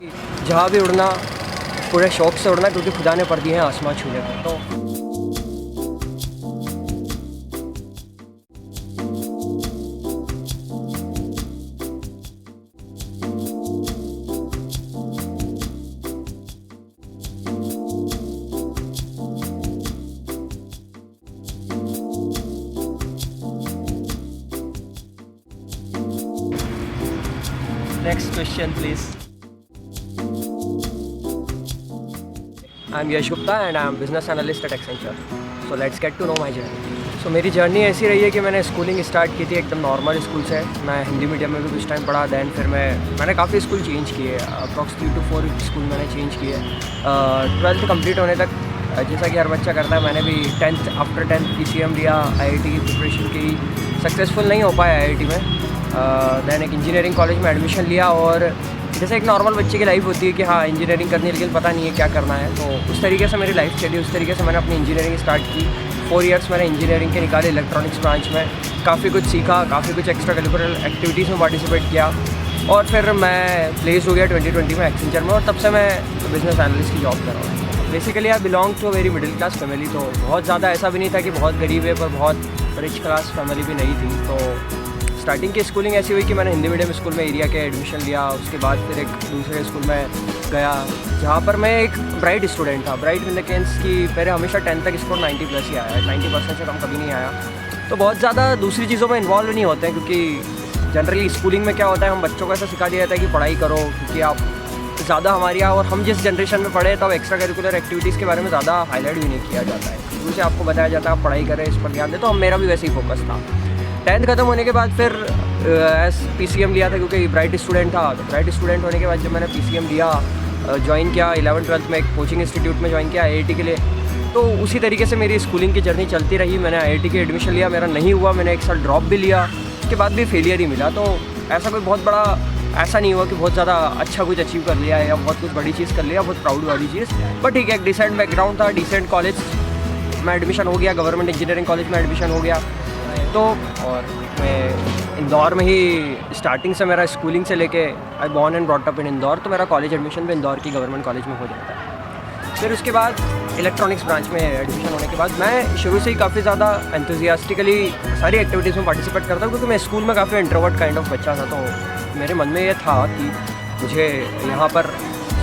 जहाँ भी उड़ना पूरे शौक़ से उड़ना, क्योंकि खुदा ने पढ़ दिए हैं आसमां छूने को। तो Next question, please. I am Yash Gupta and I am business analyst at Accenture. So let's get to know my journey. So मेरी जर्नी ऐसी रही है कि मैंने स्कूलिंग स्टार्ट की थी एकदम नॉर्मल स्कूल से। मैं हिंदी मीडियम में भी कुछ टाइम पढ़ा, दैन फिर मैंने काफ़ी स्कूल चेंज किए, अप्रॉक्स 3 to 4 स्कूल मैंने चेंज किए। 12th कंप्लीट होने तक जैसा कि हर बच्चा करता है, मैंने भी 10th आफ्टर 10th PCM लिया, IIT की प्रिपरेशन की। सक्सेसफुल नहीं हो पाया IIT में। दैन एक इंजीनियरिंग कॉलेज में एडमिशन लिया, और जैसे एक नॉर्मल बच्चे की लाइफ होती है कि हाँ इंजीनियरिंग करनी है लेकिन पता नहीं है क्या करना है, तो उस तरीके से मेरी लाइफ चली। उस तरीके से मैंने अपनी इंजीनियरिंग स्टार्ट की। 4 years मैंने इंजीनियरिंग के निकाले इलेक्ट्रॉनिक्स ब्रांच में। काफ़ी कुछ सीखा, काफ़ी कुछ एक्स्ट्रा करिकुलर एक्टिविटीज़ में पार्टिसिपेट किया, और फिर मैं प्लेस हो गया 2020 में एक्सेंचर में, और तब से मैं बिज़नेस एनालिस्ट की जॉब कर रहा हूँ। Basically I belong to very middle class family, तो बहुत ज़्यादा ऐसा भी नहीं था कि बहुत गरीब है, पर बहुत रिच क्लास फैमिली भी नहीं थी। तो स्टार्टिंग की स्कूलिंग ऐसी हुई कि मैंने हिंदी मीडियम स्कूल में एरिया के एडमिशन लिया। उसके बाद फिर एक दूसरे स्कूल में गया, जहाँ पर मैं एक ब्राइट स्टूडेंट था। ब्राइट इन द सेंस कि मेरे हमेशा 10th तक स्कोर 90+ ही आया है, 90% से कम कभी नहीं आया। तो बहुत ज़्यादा दूसरी चीज़ों में इन्वॉल्व नहीं होते हैं, क्योंकि जनरली स्कूलिंग में क्या होता है, हम बच्चों को ऐसा सिखा दिया जाता है कि पढ़ाई करो, क्योंकि आप ज़्यादा हमारी और हम जिस जनरेशन में पढ़े तब एक्स्ट्रा करिकुलर एक्टिविटीज़ के बारे में ज़्यादा हाईलाइट भी नहीं किया जाता है। शुरू से आपको बताया जाता है आप पढ़ाई करें, इस पर ध्यान दें। तो मेरा भी वैसे ही फोकस था। 10th खत्म होने के बाद फिर PCM लिया था, क्योंकि ब्राइट स्टूडेंट था। तो ब्राइट स्टूडेंट होने के बाद जब मैंने PCM लिया, ज्वाइन किया 11th-12th में एक कोचिंग इंस्टीट्यूट में ज्वाइन किया IIT के लिए। तो उसी तरीके से मेरी स्कूलिंग की जर्नी चलती रही। मैंने IIT के एडमिशन लिया, मेरा नहीं हुआ, मैंने एक साल ड्रॉप भी लिया, उसके बाद भी फेलियर ही मिला। तो ऐसा कोई बहुत बड़ा ऐसा नहीं हुआ कि बहुत ज़्यादा अच्छा कुछ अचीव कर लिया है या बहुत कुछ बड़ी चीज़ कर लिया, बहुत प्राउड वाली चीज़। बट ठीक है, एक डिसेंट बैकग्राउंड था, डिसेंट कॉलेज में एडमिशन हो गया, गवर्नमेंट इंजीनियरिंग कॉलेज में एडमिशन हो गया। तो और मैं इंदौर में ही स्टार्टिंग से मेरा स्कूलिंग से लेके I born and brought up in Indore, तो मेरा कॉलेज एडमिशन भी इंदौर की गवर्नमेंट कॉलेज में हो जाता है। फिर उसके बाद इलेक्ट्रॉनिक्स ब्रांच में एडमिशन होने के बाद मैं शुरू से ही काफ़ी ज़्यादा एंथुजियास्टिकली सारी एक्टिविटीज़ में पार्टिसिपेट करता हूँ, क्योंकि मैं स्कूल में काफ़ी इंट्रोवर्ट काइंड ऑफ बच्चा था। तो मेरे मन में ये था कि मुझे यहाँ पर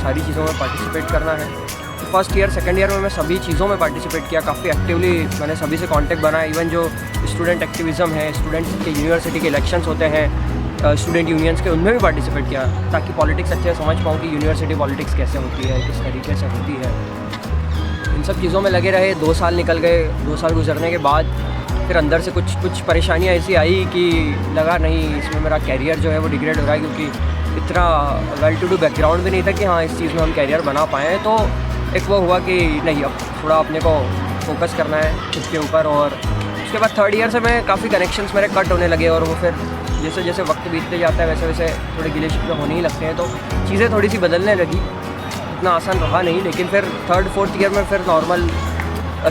सारी चीज़ों में पार्टिसिपेट करना है। फर्स्ट ईयर सेकंड ईयर में मैं सभी चीज़ों में पार्टिसिपेट किया, काफ़ी एक्टिवली मैंने सभी से कांटेक्ट बनाया। इवन जो स्टूडेंट एक्टिविज़म है, स्टूडेंट के यूनिवर्सिटी के इलेक्शंस होते हैं, स्टूडेंट यूनियंस के, उनमें भी पार्टिसिपेट किया, ताकि पॉलिटिक्स अच्छे से समझ पाऊँ कि यूनिवर्सिटी पॉलिटिक्स कैसे होती है, किस तरीके से होती है। इन सब चीज़ों में लगे रहे। 2 साल निकल गए। 2 साल गुजरने के बाद फिर अंदर से कुछ परेशानियाँ ऐसी आई कि लगा नहीं, इसमें मेरा कैरियर जो है वो डिग्रेड हो रहा है, क्योंकि इतना वेल टू डू बैकग्राउंड भी नहीं था कि हाँ इस चीज़ में हम कैरियर बना पाएँ। तो एक वो हुआ कि नहीं, अब थोड़ा अपने को फोकस करना है खुद के ऊपर। और उसके बाद 3rd ईयर से मैं काफ़ी कनेक्शंस मेरे कट होने लगे, और वो फिर जैसे जैसे वक्त बीतते जाता है वैसे वैसे थोड़े गिले शिकवे होने ही लगते हैं। तो चीज़ें थोड़ी सी बदलने लगी, इतना आसान रहा नहीं। लेकिन फिर 3rd 4th ईयर में फिर नॉर्मल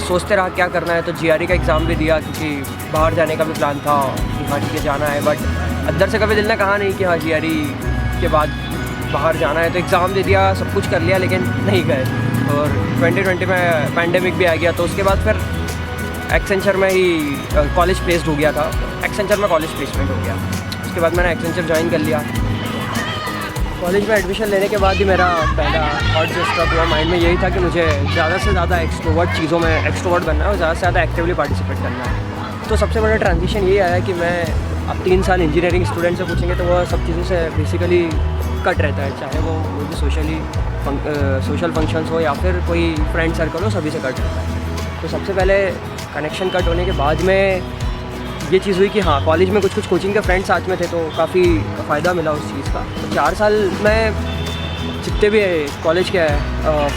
सोचते रहा क्या करना है। तो GRE का एग्ज़ाम भी दिया, क्योंकि बाहर जाने का भी प्लान था कि हाँ ठीक है जाना है। बट अंदर से कभी दिल ने कहा नहीं कि हाँ GRE के बाद बाहर जाना है। तो एग्ज़ाम दे दिया, सब कुछ कर लिया, लेकिन नहीं गए। और 2020 में पैंडेमिक भी आ गया। तो उसके बाद फिर एक्सेंचर में ही कॉलेज प्लेस्ड हो गया था, एक्सेंचर में कॉलेज प्लेसमेंट हो गया। उसके बाद मैंने एक्सेंचर ज्वाइन कर लिया। कॉलेज में एडमिशन लेने के बाद ही मेरा पहला थॉट जो स्ट्रक हुआ माइंड में यही था कि मुझे ज़्यादा से ज़्यादा एक्सट्रोवर्ट चीज़ों में एक्सट्रोवर्ट बनना है और ज़्यादा से ज़्यादा एक्टिवली पार्टिसिपेट करना है। तो सबसे बड़ा ट्रांजिशन यही आया कि मैं अब 3 साल इंजीनियरिंग स्टूडेंट से पूछेंगे तो वह सब चीज़ों से बेसिकली कट रहता है, चाहे वो कोई भी सोशल फंक्शंस हो या फिर कोई फ्रेंड सर्कल हो, सभी से कट रहता है। तो सबसे पहले कनेक्शन कट होने के बाद में ये चीज़ हुई कि हाँ कॉलेज में कुछ कोचिंग के फ्रेंड्स साथ में थे, तो काफ़ी फ़ायदा मिला उस चीज़ का। तो 4 साल में जितने भी कॉलेज के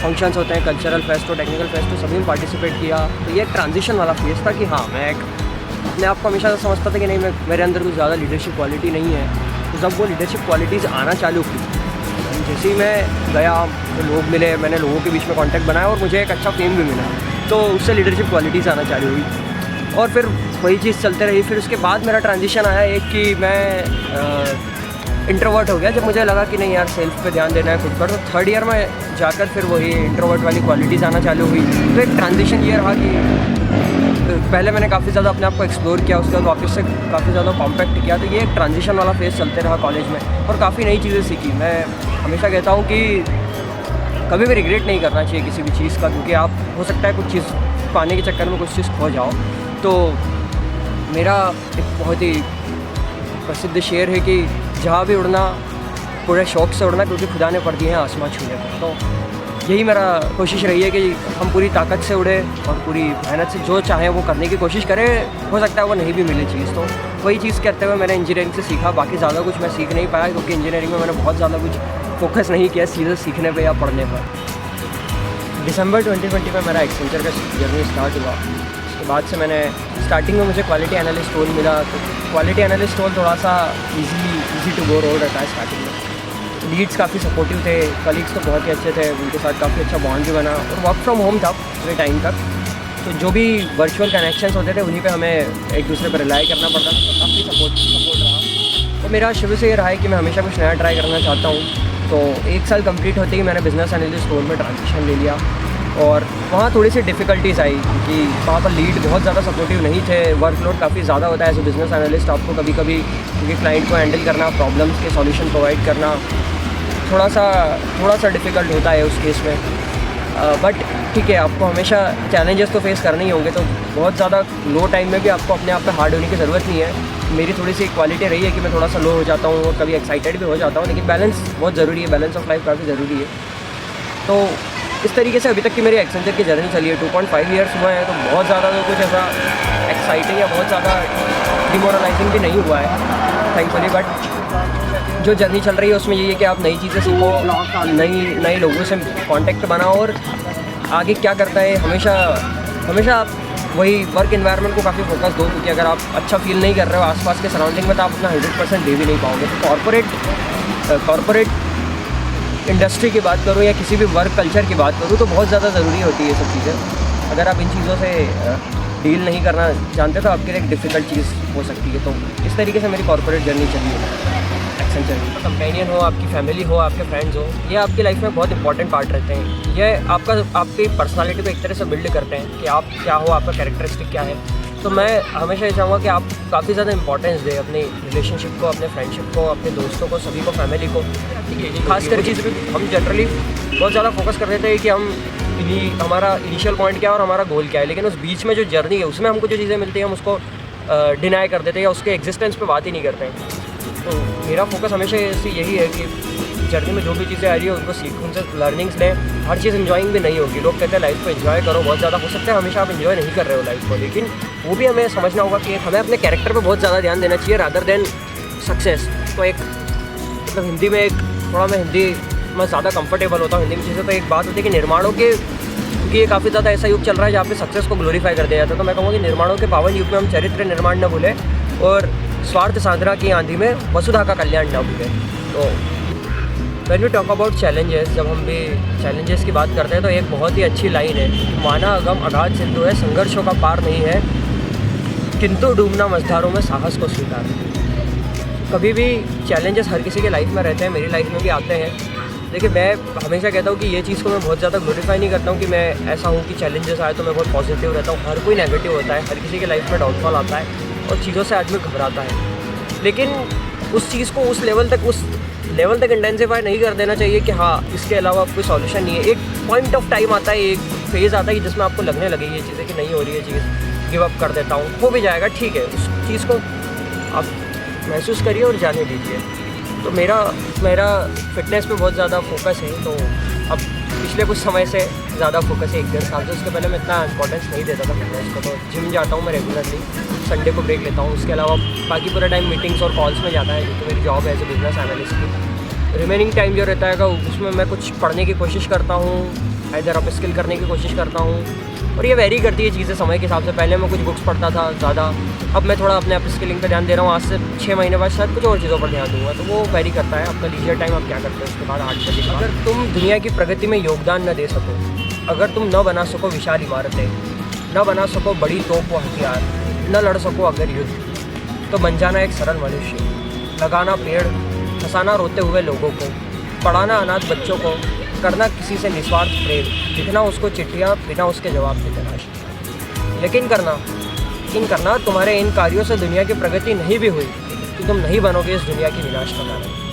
फंक्शंस होते हैं, कल्चरल फेस्ट हो, टेक्निकल फेस्ट हो, सभी में पार्टिसिपेट किया। तो ये एक ट्रांजिशन वाला फेज था कि हाँ मैं अपने आप को हमेशा समझता था कि नहीं मेरे अंदर कुछ ज़्यादा लीडरशिप क्वालिटी नहीं है। तो जब वो लीडरशिप क्वालिटीज़ आना चालू की, जैसे ही मैं गया तो लोग मिले, मैंने लोगों के बीच में कॉन्टैक्ट बनाया और मुझे एक अच्छा फेम भी मिला। तो उससे लीडरशिप क्वालिटीज़ आना चालू हुई और फिर वही चीज़ चलते रही। फिर उसके बाद मेरा ट्रांजिशन आया एक कि मैं इंट्रोवर्ट हो गया। जब मुझे लगा कि नहीं यार सेल्फ पे ध्यान देना है खुद पर, तो थर्ड ईयर में जाकर फिर वही इंट्रोवर्ट वाली क्वालिटीज़ आना चालू हुई। तो एक ट्रांजिशन ईयर रहा कि पहले मैंने काफ़ी ज़्यादा अपने आप को एक्सप्लोर किया, उसके बाद वापस से काफ़ी ज़्यादा कॉम्पैक्ट किया। तो ये एक ट्रांजिशन वाला फेज़ चलते रहा कॉलेज में, और काफ़ी नई चीज़ें सीखी। मैं हमेशा कहता हूँ कि कभी भी रिग्रेट नहीं करना चाहिए किसी भी चीज़ का, क्योंकि आप हो सकता है कुछ चीज़ पाने के चक्कर में कुछ चीज़ खो जाओ। तो मेरा एक बहुत ही प्रसिद्ध शेर है कि जहाँ भी उड़ना पूरे शौक़ से उड़ना, क्योंकि खुदा ने पढ़ दिए हैं आसमां छूने को। तो यही मेरा कोशिश रही है कि हम पूरी ताकत से उड़े और पूरी मेहनत से जो चाहें वो करने की कोशिश करें। हो सकता है वो नहीं भी मिले चीज़, तो वही चीज़ करते हुए मैंने इंजीनियरिंग से सीखा। बाकी ज़्यादा कुछ मैं सीख नहीं पाया, क्योंकि इंजीनियरिंग में मैंने बहुत ज़्यादा कुछ फोकस नहीं किया सीधे सीखने पे या पढ़ने पर। दिसंबर 2020 में मेरा एक्सेंचर का जर्नी स्टार्ट हुआ। उसके बाद से मैंने स्टार्टिंग में मुझे क्वालिटी एनालिस्ट रोल मिला। तो क्वालिटी एनालिस्ट रोल थोड़ा सा ईजी टू गो रोल रहता है स्टार्टिंग में। लीड्स काफ़ी सपोर्टिव थे, कलीग्स तो बहुत ही अच्छे थे, उनके साथ काफ़ी अच्छा बॉन्ड भी बना, और वर्क फ्रॉम होम था पूरे टाइम तक। तो जो भी वर्चुअल कनेक्शंस होते थे उन्हीं पे हमें एक दूसरे पर रिलाई करना पड़ता था। तो काफ़ी सपोर्ट रहा। तो मेरा शुरू से ये रहा है कि मैं हमेशा कुछ नया ट्राई करना चाहता हूँ। तो 1 साल कंप्लीट होते ही मैंने बिज़नेस एनालिस्ट रोल में ट्रांजिशन ले लिया, और वहाँ थोड़ी सी डिफ़िकल्टीज़ आई, क्योंकि वहाँ पर लीड बहुत ज़्यादा सपोर्टिव नहीं थे। वर्कलोड काफ़ी ज़्यादा होता है एज ए बिज़नेस एनालिस्ट आपको कभी कभी, क्योंकि क्लाइंट को हैंडल करना, प्रॉब्लम्स के सॉल्यूशन प्रोवाइड करना थोड़ा सा डिफ़िकल्ट होता है उस केस में। बट ठीक है, आपको हमेशा चैलेंजेस तो फेस करने ही होंगे। तो बहुत ज़्यादा लो टाइम में भी आपको अपने आप पे हार्ड होने की ज़रूरत नहीं है। मेरी थोड़ी सी क्वालिटी रही है कि मैं थोड़ा सा लो हो जाता हूँ और कभी एक्साइटेड भी हो जाता हूँ, लेकिन बैलेंस बहुत ज़रूरी है। बैलेंस ऑफ लाइफ काफ़ी ज़रूरी है। तो इस तरीके से अभी तक की मेरी एक्सेंचर की जर्नी चली है। 2.5 ईयर्स हुआ है, तो बहुत ज़्यादा तो कुछ ऐसा एक्साइटिंग या बहुत ज़्यादा डिमोरलाइजिंग भी नहीं हुआ है थैंकफुली। बट जो जर्नी चल रही है उसमें यही है कि आप नई चीज़ें सीखो, नए लोगों से कांटेक्ट बनाओ, और आगे क्या करता है हमेशा आप वही वर्क एनवायरनमेंट को काफ़ी फोकस दो, क्योंकि अगर आप अच्छा फील नहीं कर रहे हो आसपास के सराउंडिंग में, तो आप अपना 100% दे भी नहीं पाओगे। तो कॉर्पोरेट इंडस्ट्री की बात करूँ या किसी भी वर्क कल्चर की बात करूँ, तो बहुत ज़्यादा ज़रूरी होती है ये सब चीज़ें। अगर आप इन चीज़ों से डील नहीं करना जानते तो आपके लिए एक डिफ़िकल्ट चीज़ हो सकती है। तो इस तरीके से मेरी कॉर्पोरेट जर्नी चली है। एक्सेंचर कंपेनियन हो, आपकी फैमिली हो, आपके फ्रेंड्स हो, ये आपकी लाइफ में बहुत इंपॉर्टेंट पार्ट रहते हैं। ये आपकी पर्सनालिटी को एक तरह से बिल्ड करते हैं कि आप क्या हो, आपका कैरेक्टरिस्टिक क्या है। तो मैं हमेशा ये चाहूँगा कि आप काफ़ी ज़्यादा इंपॉर्टेंस दें अपनी रिलेशनशिप को, अपने फ्रेंडशिप को, अपने दोस्तों को, सभी को, फैमिली को। खास कर चीज़ हम जनरली बहुत ज़्यादा फोकस कर देते हैं कि हमारा इनिशियल पॉइंट क्या है और हमारा गोल क्या है, लेकिन उस बीच में जो जर्नी है उसमें हमको जो चीज़ें मिलती हैं हम उसको डिनाई कर देते हैं या उसके एग्जिस्टेंस पे बात ही नहीं करते हैं। तो मेरा फोकस हमेशा यही है कि जर्नी में जो भी चीज़ें आ रही है उनको सीख, उनसे लर्निंग्स लें। हर चीज़ इन्जॉइंग भी नहीं होगी। लोग कहते हैं लाइफ को एंजॉय करो, बहुत ज़्यादा हो सकता है हमेशा आप इन्जॉय नहीं कर रहे हो लाइफ को, लेकिन वो भी हमें समझना होगा कि हमें अपने कैरेक्टर पे बहुत ज़्यादा ध्यान देना चाहिए रादर देन सक्सेस। तो एक मतलब हिंदी में हिंदी में ज़्यादा कंफर्टेबल होता हूँ हिंदी में चीज़ें। तो एक बात होती है कि निर्माणों के, क्योंकि ये काफ़ी ज़्यादा ऐसा युग चल रहा है जहाँ पे सक्सेस को ग्लोरीफाई कर दिया जाता है। तो मैं कहूँगा कि निर्माणों के पावन युग में हम चरित्र निर्माण न भूलें और स्वार्थ साधना की आंधी में वसुधा का कल्याण न भूलें। तो when we talk about challenges, जब हम भी चैलेंजेस की बात करते हैं तो एक बहुत ही अच्छी लाइन है, माना अगम अगाध सिंधु है, संघर्षों का पार नहीं है, किंतु डूबना मझधारों में साहस को स्वीकार। कभी भी चैलेंजेस हर किसी के लाइफ में रहते हैं, मेरी लाइफ में भी आते हैं। देखिए, मैं हमेशा कहता हूँ कि ये चीज़ को मैं बहुत ज़्यादा ग्लोरीफाई नहीं करता हूँ कि मैं ऐसा हूँ कि चैलेंजेस आए तो मैं बहुत पॉजिटिव रहता हूँ। हर कोई नेगेटिव होता है, हर किसी के लाइफ में डाउनफॉल आता है और चीज़ों से आदमी घबराता है, लेकिन उस चीज़ को उस लेवल तक इंटेंसिफाई नहीं कर देना चाहिए कि हाँ इसके अलावा कोई सॉल्यूशन नहीं है। एक पॉइंट ऑफ टाइम आता है, एक फेज़ आता है कि जिसमें आपको लगने लगे ये चीज़ें कि नहीं हो रही है चीज़, गिव अप कर देता हूँ, हो भी जाएगा, ठीक है। उस चीज़ को आप महसूस करिए और जाने दीजिए। तो मेरा फिटनेस पे बहुत ज़्यादा फोकस है। तो अब पिछले कुछ समय से ज़्यादा फोकस है, 1-1.5 साल से। उसके पहले मैं इतना इंपॉर्टेंस नहीं देता था फिटनेस को। तो जिम जाता हूँ मैं रेगुलरली, संडे को ब्रेक लेता हूँ। उसके अलावा बाकी पूरा टाइम मीटिंग्स और कॉल्स में जाता है, क्योंकि मेरी जॉब है एज ए बिजनेस एनालिस्ट की। रिमेनिंग टाइम जो रहता है उसमें मैं कुछ पढ़ने की कोशिश करता हूँ, इधर अप स्किल करने की कोशिश करता हूँ। और ये वेरी करती है चीज़ें समय के हिसाब से। पहले मैं कुछ बुक्स पढ़ता था ज़्यादा, अब मैं थोड़ा अपने अप स्किलिंग पे ध्यान दे रहा हूँ। आज से 6 महीने बाद शायद कुछ और चीज़ों पर ध्यान दूँगा। तो वो वेरी करता है। अपना लीजर टाइम आप क्या करते हो उसके बाद 8 से 10। अगर तुम दुनिया की प्रगति में योगदान न दे सको, अगर तुम न बना सको विशाल इमारतें, न बना सको बड़ी तोप व हथियार, न लड़ सको अगर युद्ध, तो बन जाना एक सरल मनुष्य, लगाना पेड़, हंसाना रोते हुए लोगों को, पढ़ाना अनाथ बच्चों को, करना किसी से निस्वार्थ प्रेम, लिखना उसको चिट्ठियाँ बिना उसके जवाब की तलाश। यकीन करना तुम्हारे इन कार्यों से दुनिया की प्रगति नहीं भी हुई तो तुम नहीं बनोगे इस दुनिया की विनाश का कारण।